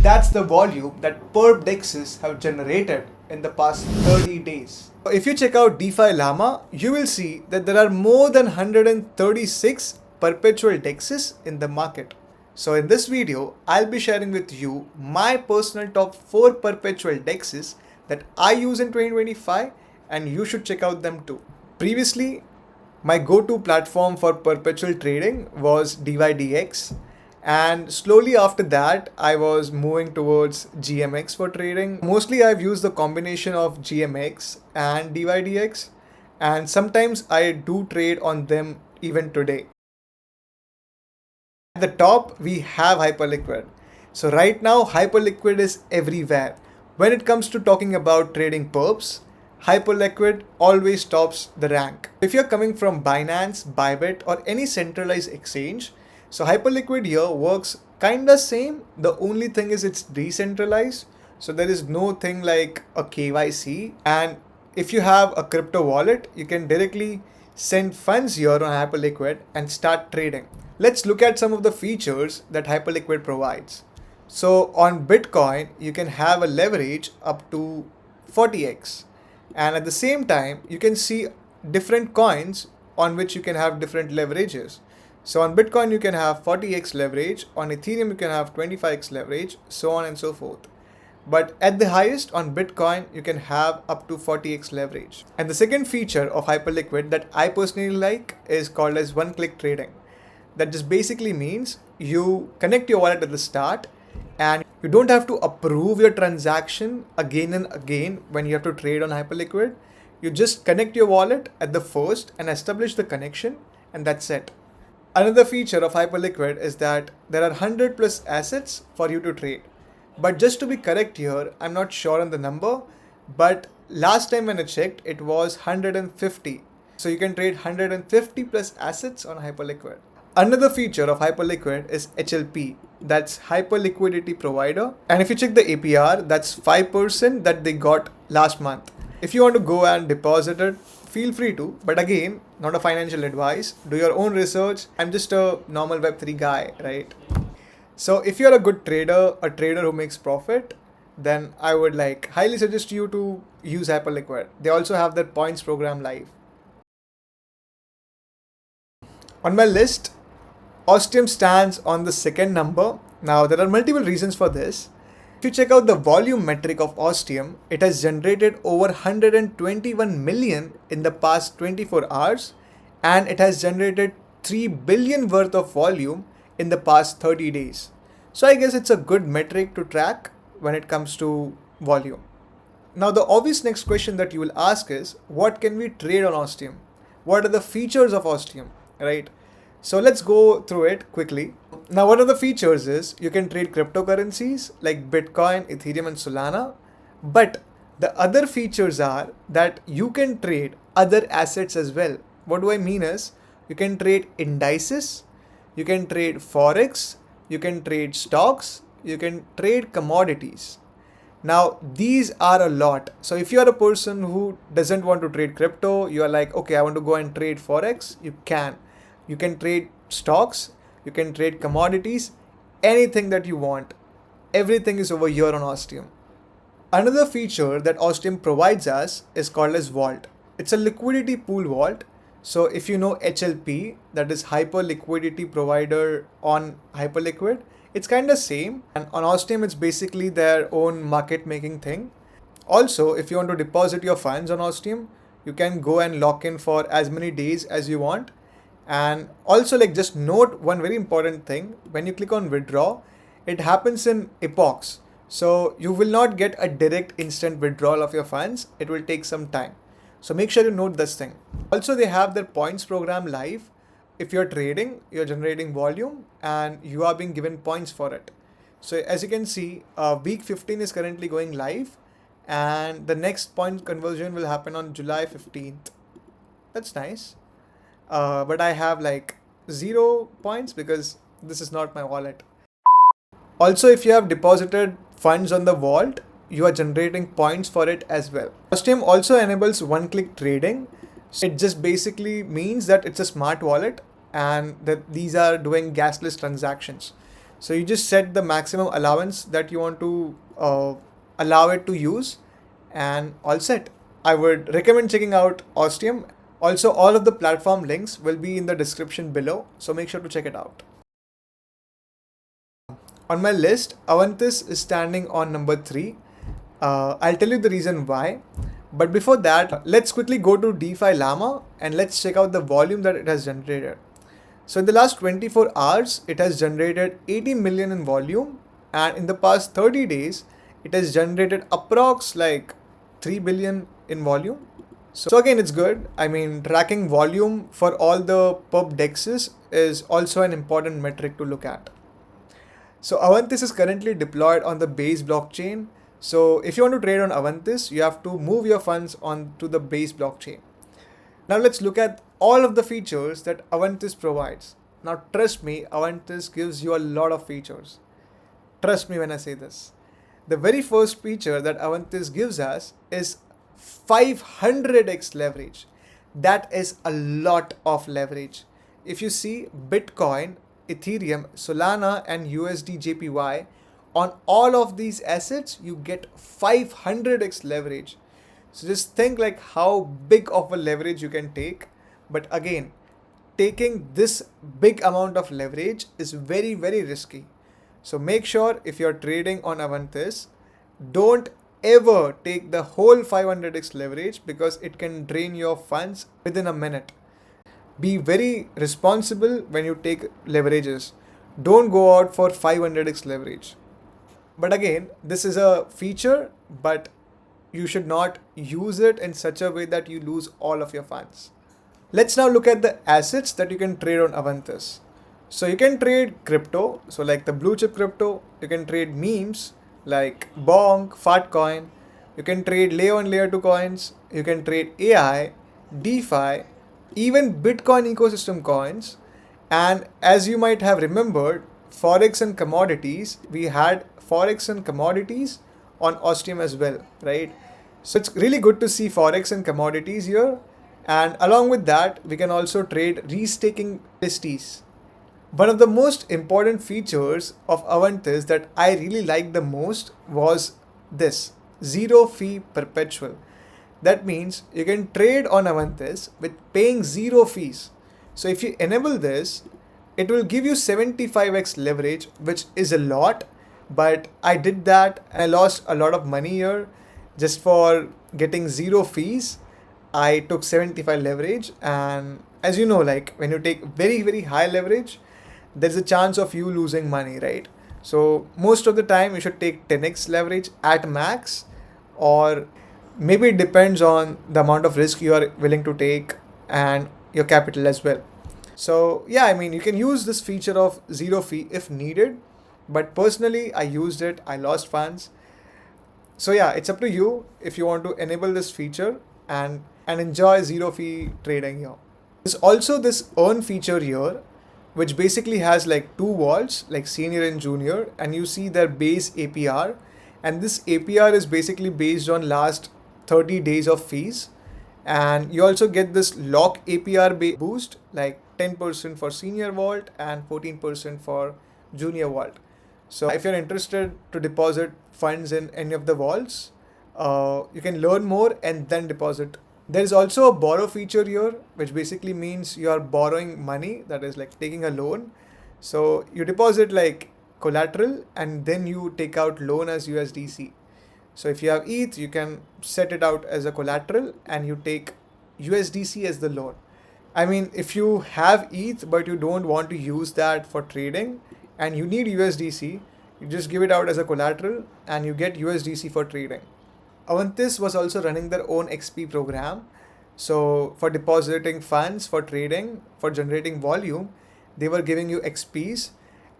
That's the volume that Perp DEXs have generated in the past 30 days. If you check out DeFi Llama, you will see that there are more than 136 perpetual DEXs in the market. So in this video, I'll be sharing with you my personal top 4 perpetual DEXs that I use in 2025, and you should check out them too. Previously, my go-to platform for perpetual trading was DYDX, and slowly after that I was moving towards GMX for trading. Mostly I've used the combination of GMX and DYDX, and sometimes I do trade on them even today. At the top we have Hyperliquid. So right now Hyperliquid is everywhere. When it comes to talking about trading perps, Hyperliquid always tops the rank. If you're coming from Binance, Bybit or any centralized exchange, so Hyperliquid here works kinda same. The only thing is it's decentralized. So there is no thing like a KYC. And if you have a crypto wallet, you can directly send funds here on Hyperliquid and start trading. Let's look at some of the features that Hyperliquid provides. So on Bitcoin, you can have a leverage up to 40x. And at the same time, you can see different coins on which you can have different leverages. So on Bitcoin, you can have 40x leverage. On Ethereum, you can have 25x leverage, so on and so forth. But at the highest on Bitcoin, you can have up to 40x leverage. And the second feature of Hyperliquid that I personally like is called as one-click trading. That just basically means you connect your wallet at the start and you don't have to approve your transaction again and again when you have to trade on Hyperliquid. You just connect your wallet at the first and establish the connection, and that's it. Another feature of Hyperliquid is that there are 100 plus assets for you to trade. But just to be correct here, I'm not sure on the number, but last time when I checked, it was 150. So you can trade 150 plus assets on Hyperliquid. Another feature of Hyperliquid is HLP, that's Hyper Liquidity Provider. And if you check the APR, that's 5% that they got last month. If you want to go and deposit it, feel free to, but again, not a financial advice. Do your own research. I'm just a normal Web3 guy, right? So if you're a good trader, a trader who makes profit, then I would highly suggest you to use Hyperliquid. They also have their points program live. On my list, Ostium stands on the second number. Now there are multiple reasons for this. If you check out the volume metric of Ostium, it has generated over 121 million in the past 24 hours, and it has generated 3 billion worth of volume in the past 30 days. So I guess it's a good metric to track when it comes to volume. Now the obvious next question that you will ask is, what can we trade on Ostium? What are the features of Ostium, right? So let's go through it quickly. Now, one of the features is you can trade cryptocurrencies like Bitcoin, Ethereum, and Solana. But the other features are that you can trade other assets as well. What do I mean is you can trade indices, you can trade Forex, you can trade stocks, you can trade commodities. Now, these are a lot. So if you are a person who doesn't want to trade crypto, you are like, okay, I want to go and trade Forex, you can. You can trade stocks, you can trade commodities, anything that you want. Everything is over here on Ostium. Another feature that Ostium provides us is called as Vault. It's a liquidity pool vault. So if you know HLP, that is Hyper Liquidity Provider on Hyperliquid, it's kind of same. And on Ostium, it's basically their own market making thing. Also, if you want to deposit your funds on Ostium, you can go and lock in for as many days as you want. And also just note one very important thing. When you click on withdraw, it happens in epochs. So you will not get a direct instant withdrawal of your funds. It will take some time. So make sure you note this thing. Also, they have their points program live. If you're trading, you're generating volume and you are being given points for it. So as you can see, week 15 is currently going live and the next point conversion will happen on July 15th. That's nice. But I have 0 points because this is not my wallet. Also, if you have deposited funds on the vault, you are generating points for it as well. Ostium also enables one-click trading. So it just basically means that it's a smart wallet and that these are doing gasless transactions. So you just set the maximum allowance that you want to allow it to use, and all set. I would recommend checking out Ostium. Also, all of the platform links will be in the description below, so make sure to check it out. On my list, Avantis is standing on number 3. I'll tell you the reason why. But before that, let's quickly go to DeFi Llama and let's check out the volume that it has generated. So in the last 24 hours, it has generated 80 million in volume, and in the past 30 days, it has generated approx like 3 billion in volume. So again, it's good. I mean, tracking volume for all the Perp DEXs is also an important metric to look at. So Avantis is currently deployed on the Base blockchain. So if you want to trade on Avantis, you have to move your funds onto the Base blockchain. Now let's look at all of the features that Avantis provides. Now trust me, Avantis gives you a lot of features. Trust me when I say this. The very first feature that Avantis gives us is 500x leverage. That is a lot of leverage. If you see Bitcoin, Ethereum, Solana and USD JPY, on all of these assets, you get 500x leverage. So just think like how big of a leverage you can take. But again, taking this big amount of leverage is very, very risky. So make sure if you're trading on Avantis, don't ever take the whole 500x leverage because it can drain your funds within a minute. Be very responsible when you take leverages. Don't go out for 500x leverage. But again, this is a feature, but you should not use it in such a way that you lose all of your funds. Let's now look at the assets that you can trade on Avantis. So you can trade crypto, so like the blue chip crypto. You can trade memes like Bonk, Fatcoin. You can trade layer 1, layer 2 coins. You can trade AI, DeFi, even Bitcoin ecosystem coins. And as you might have remembered, Forex and commodities, we had Forex and commodities on Ostium as well, right? So it's really good to see Forex and commodities here. And along with that, we can also trade restaking listies. One of the most important features of Avantis that I really liked the most was this zero fee perpetual. That means you can trade on Avantis with paying zero fees. So if you enable this, it will give you 75x leverage, which is a lot, but I did that and I lost a lot of money here just for getting zero fees. I took 75 leverage, and as you know, like when you take very, very high leverage, there's a chance of you losing money, right? So most of the time you should take 10x leverage at max, or maybe it depends on the amount of risk you are willing to take and your capital as well. So yeah, I mean, you can use this feature of zero fee if needed, but personally I used it, I lost funds. So yeah, it's up to you if you want to enable this feature and enjoy zero fee trading here. There's also this earn feature here, which basically has like two vaults, like senior and junior, and you see their base APR. And this APR is basically based on last 30 days of fees. And you also get this lock APR boost, like 10% for senior vault and 14% for junior vault. So if you're interested to deposit funds in any of the vaults, you can learn more and then deposit. There is also a borrow feature here, which basically means you are borrowing money, that is like taking a loan. So you deposit like collateral and then you take out loan as USDC. So if you have ETH, you can set it out as a collateral and you take USDC as the loan. I mean, if you have ETH but you don't want to use that for trading and you need USDC, you just give it out as a collateral and you get USDC for trading. Avantis was also running their own XP program. So for depositing funds, for trading, for generating volume, they were giving you XPs.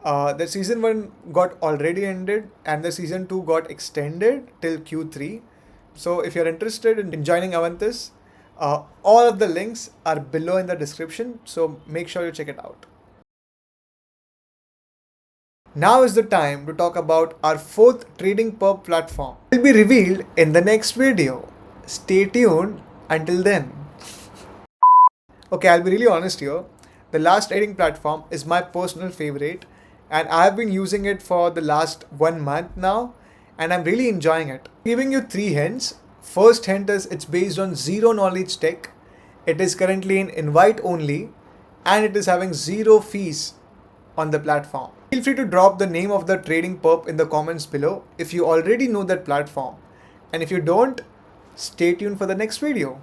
The season 1 got already ended and the season 2 got extended till Q3. So if you're interested in joining Avantis, all of the links are below in the description. So make sure you check it out. Now is the time to talk about our 4th trading perp platform. It will be revealed in the next video. Stay tuned until then. Okay, I'll be really honest here. The last trading platform is my personal favorite. and I have been using it for the last 1 month now, and I'm really enjoying it. Giving you 3 hints. First hint is it's based on zero knowledge tech. It is currently in invite only, and it is having zero fees on the platform. Feel free to drop the name of the trading perp in the comments below if you already know that platform. And if you don't, stay tuned for the next video.